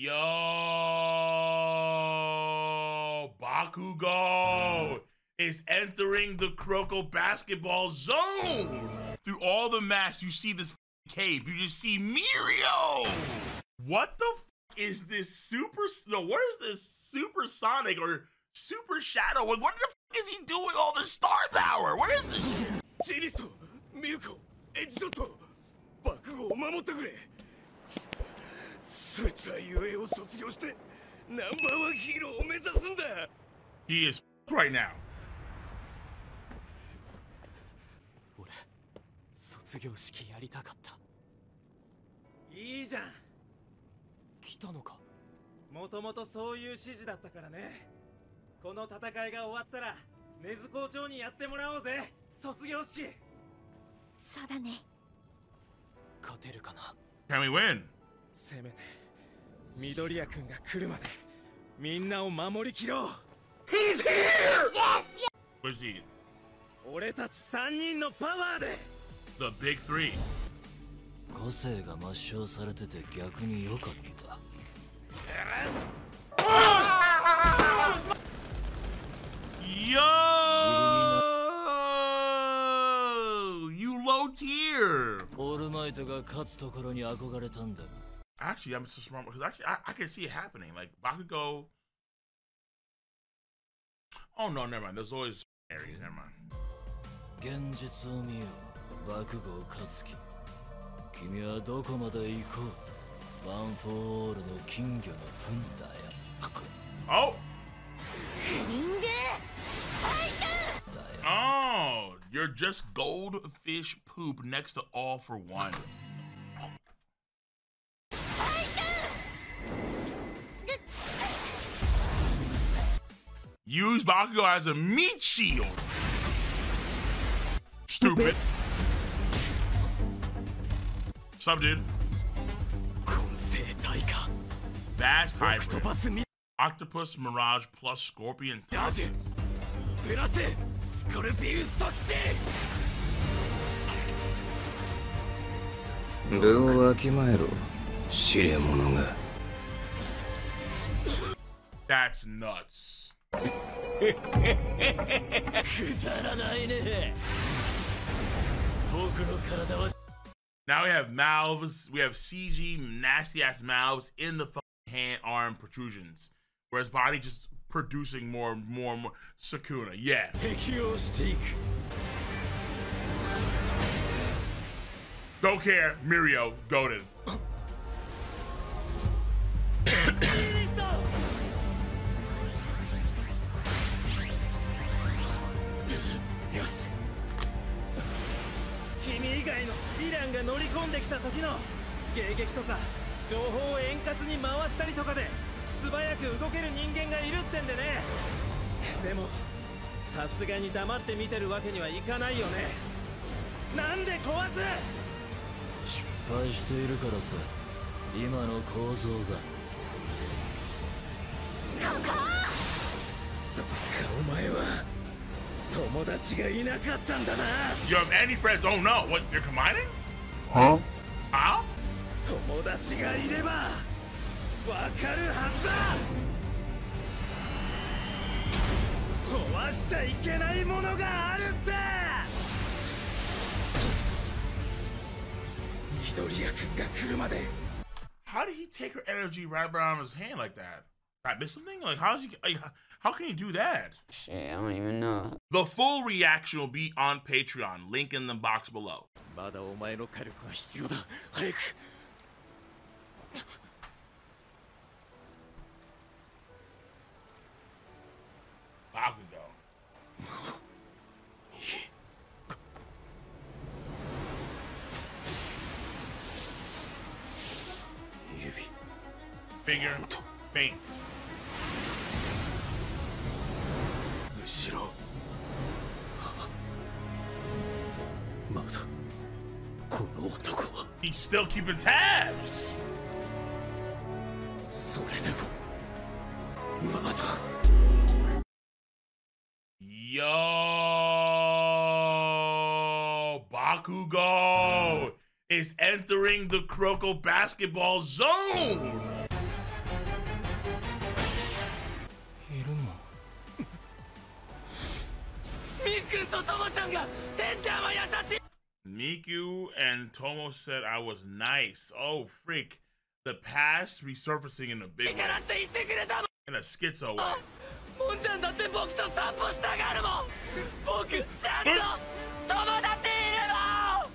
Yo, Bakugo is entering the Kuroko basketball zone. Through all the maps, you see this cape. You just see Mirio. What the is this super? No, what is this supersonic or super shadow? What the is he doing all this star power? What is this shit? シリスト、ミルコ、エジソット、爆豪を守ってくれ。そいつは UA を卒業してナンバーワンヒーローを目指すんだ。He is right now. 俺、卒業式やりたかった。いいじゃん。来たのか。もともとそういう指示だったからね。この戦いが終わったら根津校長にやってもらおうぜ。卒業式。そうだね。勝てるかな。 Can we win? せめて緑谷くんが来るまでみんなを守りきろう。 He's here! Yes! Where's he? 俺たち3人のパワーで The big three. 個性が抹消されてて逆に良かった。Yo! You low tier! オールマイトが勝つところに憧れたんだ。Actually, I'm so smart because actually I can see it happening. Like Bakugo. Oh no, never mind. There's always areas. Never mind. 現実を見よう、爆豪勝樹。君はどこまで行こうと、ワン・フォー・オールの金魚の糞だよ。Oh! 人間 Oh, you're just goldfish poop next to all for one. Use Bakugo as a meat shield. Stupid. What's up, dude? That's hybrid. Octopus, Mirage, plus Scorpion. プラススコルピウス特進。分をわきまえろ、知れ者が。That's nuts. くだらないね。僕の体は。 Now we have mouths. We have CG nasty ass mouths in the fucking hand arm protrusions, whereas body just producing more. Sukuna, yeah. 適応していく。 Don't care, Mirio, goated. よし。君以外のヴィランが乗り込んできた時の迎撃とか情報を円滑に回したりとかで素早く動ける人間がいるってんでね。でもさすがに黙って見てるわけにはいかないよね。なんで壊す。失敗しているからさ、今の構造が。そっか、お前は友達がいなかったんだな。 You have any friends? Oh no, what, you're combining? Huh? Huh? 友達がいればわかるはずだ。壊しちゃいけないものがあるって。緑谷くんが来るまで。 How did he take her energy right around his hand like that? Did I miss something? Like, how does he? Like, how can he do that? Shit, I don't even know. The full reaction will be on Patreon. Link in the box below. まだお前の火力は必要だ。早く。 Bakugo. Finger, faint. 後ろ。まだこの男は。 He's still keeping tabs. それでもまだ。 Yo, Bakugo is entering the Kuroko basketball zone. とともちゃんがてんちゃんは優しい。 Miku and Tomo said I was nice. Oh, freak. The past resurfacing in a big か way. らって言ってくれたもん。 In a schizo way. もんちゃんだって僕と散歩したがるもん。僕ちゃんと友達いれば。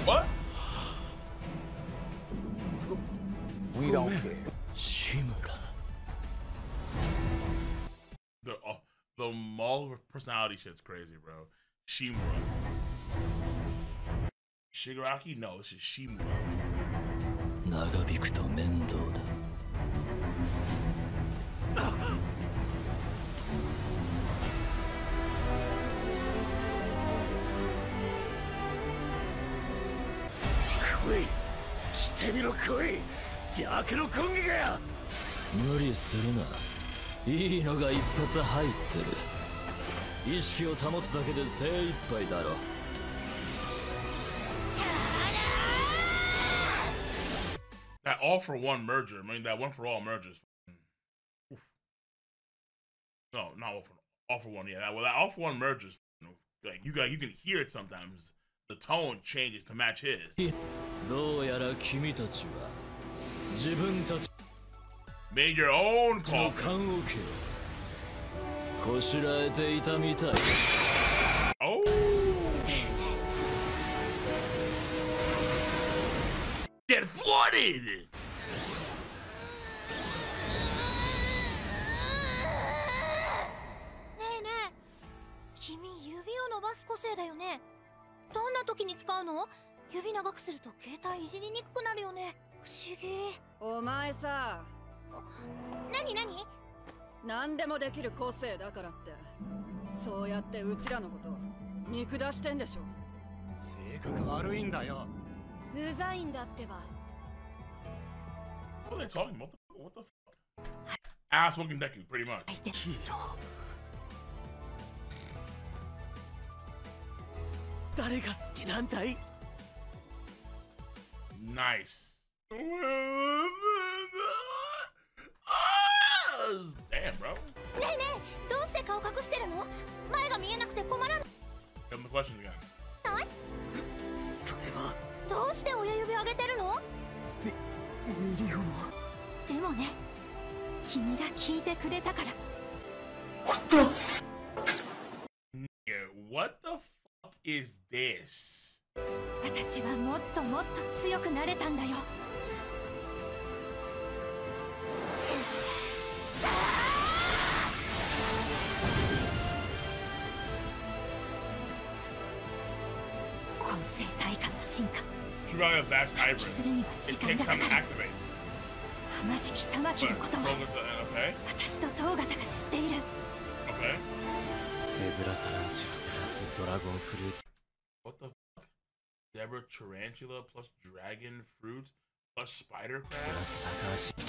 What? We don't care. Shimura. The mall personality shit's crazy, bro. Shimura. Shigaraki? No, it's just Shimura. 長引くと面倒だ。来い、来てみろ来い、邪悪の根気がや。無理するな。いいのが一発入ってる。意識を保つだけで精一杯だろ。That all for one merger. I mean, that one for all mergers. Oof. No, not all for one. Yeah, that all for one mergers. Like you can hear it sometimes. The tone changes to match his. どうやら君たちは自分たち Made your own の call. 棺桶をこしらえていたみたい。 Oh. Get flooded. ねえねえ、君指を伸ばす個性だよね。どんな時に使うの？指長くすると携帯いじりにくくなるよね。不思議。お前さ、何？何でもできる個性だからってそうやってうちらのこと見下してんでしょ。性格悪いんだよ。うざいんだってば。 What are they talking about? What the fuck? Ass whooping Deku, pretty much. ヒーロー。誰が好きなんだい？ Nice. Damn, bro. ねえねえ、どうして顔隠してるの？前が見えなくて困らない？ Give him the question again. それはどうして親指上げてるの？ミリオも。でもね、君が聞いてくれたから。 Yeah, what the fuck is this? 私はもっともっと強くなれたんだよ。混成対価の進化。 Dragon Vast す Hybrid. るには It 時間 takes が time か to かる。 activate. 浜敷玉木 But のことは okay, 私と東方が知っている。 okay. ゼブラタランチュラプラスドラゴンフルーツ。 What the fuck? Zebra Tarantula plus Dragon Fruit plus Spider プ Crab? ラス高橋。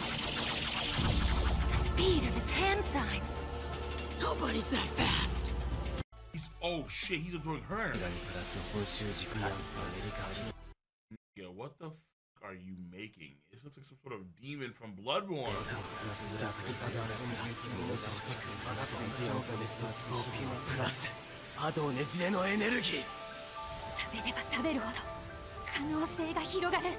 Speed of his hand signs. Nobody's that fast. Oh shit, he's absorbing her. プラス報酬軸やアメリカ。 Yeah, what the fuck are you making? This looks like some sort of demon from Bloodborne. プラス波動ねじれのエネルギー。食べれば食べるほど可能性が広がる。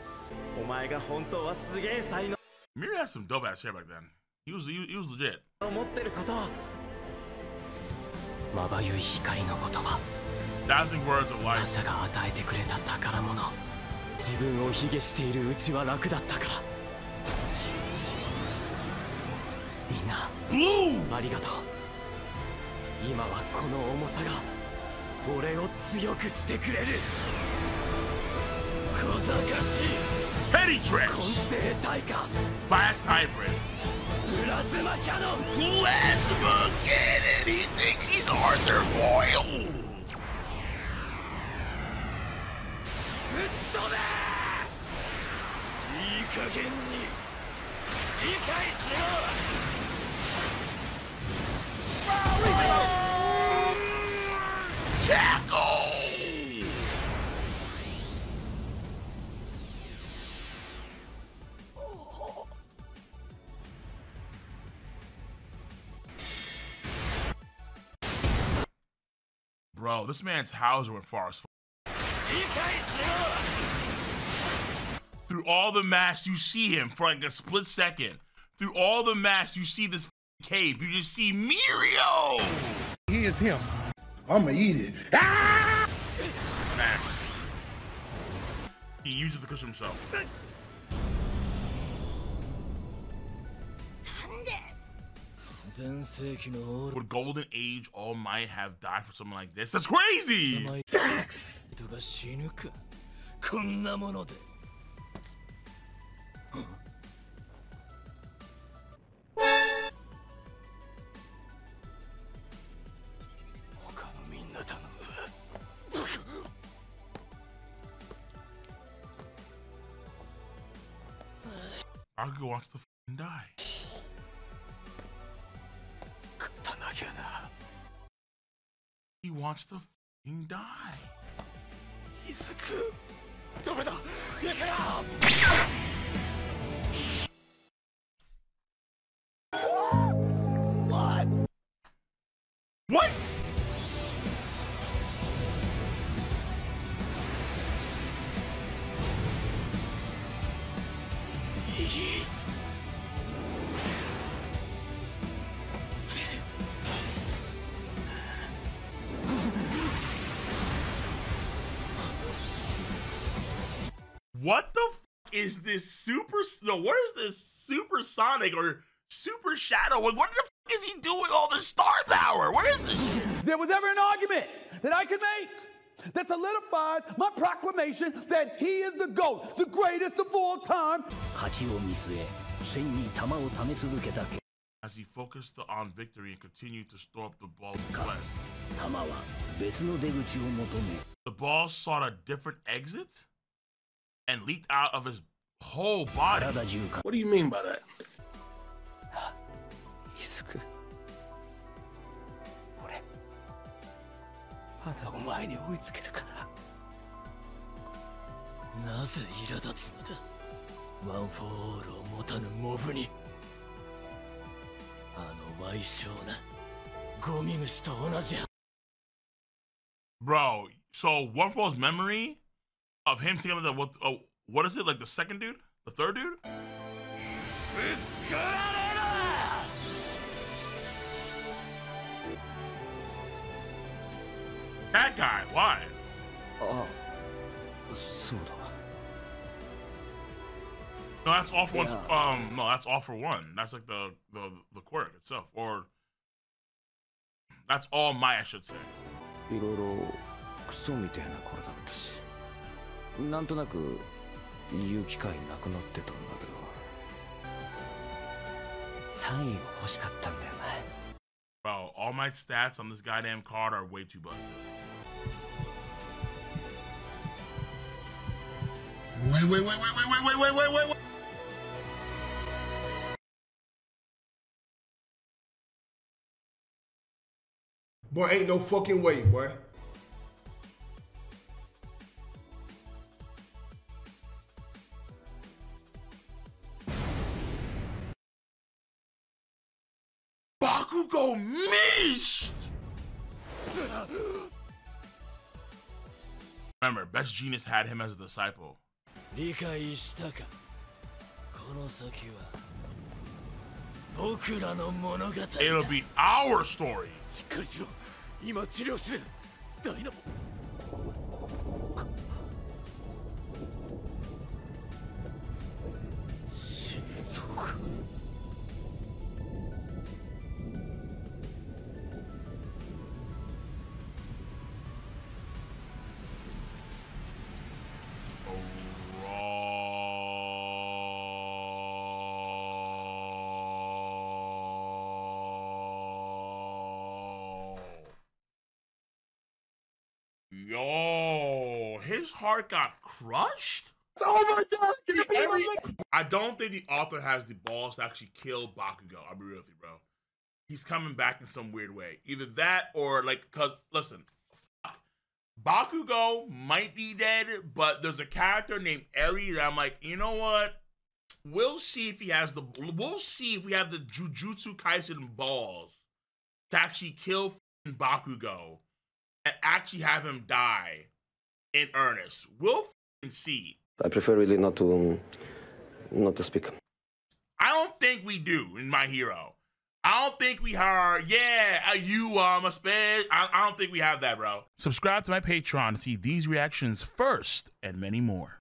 お前が本当はすげえ才能 Miri had some dope ass hair back then. He was legit. を持ってること。まばゆい光の言葉。 Dazzling words of 他 life. 者が与えてくれた宝物。自分を卑下しているうちは楽だったから。みんな Blue! ありがとう。今はこの重さが俺を強くしてくれる。小賢しい Petty 混 tricks! 成対価 Fast hybrid. プラズマキャノン。 Plasma cannon! He thinks he's Arthur Boyle! ぶっ飛べ。いい加減に理解しろ。 Tackle! Bro, this man's Hauser went far as fuck. Through all the masks, you see him for like a split second. Through all the masks, you see this cape. You just see Mirio. He is him. I'ma eat it. Ah! Mask. He uses the cushion himself. Would Golden Age All Might have died for something like this? That's crazy! Facts! Bakugo wants to f***ing die. He wants to f***ing die. What? What? What the f is this super? No, what is this Super Sonic or Super Shadow? What the f is he doing all this star power? What is this shit? If there was ever an argument that I could make that solidifies my proclamation that he is the GOAT, the greatest of all time. As he focused on victory and continued to store up the ball's fled, the ball sought a different exit and leaked out of his whole body. What do you mean by that? Bro, so One For All's memory of him taking the what is it, like the second dude? The third dude? That guy, why? No, that's all for one. No, that's all for one. That's like the quirk itself, or that's all Might, I should say. いろいろクソみたいな頃だったし、なんとなく言う機会なくなってたんだけど、サイン欲しかったんだよな。Bro, all my stats on this goddamn card are way too busted. Wait. Boy, ain't no fucking way, boy. Bakugo missed! Remember, Best Genius had him as a disciple. It'll be our story. Yo, his heart got crushed? Oh my god! I don't think the author has the balls to actually kill Bakugo. I'll be real with you, bro. He's coming back in some weird way. Either that or, like, because, listen, fuck. Bakugo might be dead, but there's a character named Eri that I'm like, you know what? We'll see if he has the, we'll see if we have the Jujutsu Kaisen balls to actually kill Bakugo and actually have him die in earnest. We'll see. I prefer really not to speak. I don't think we do in My Hero. I don't think we heard, yeah, you a sped. I don't think we have that, bro. Subscribe to my Patreon to see these reactions first and many more.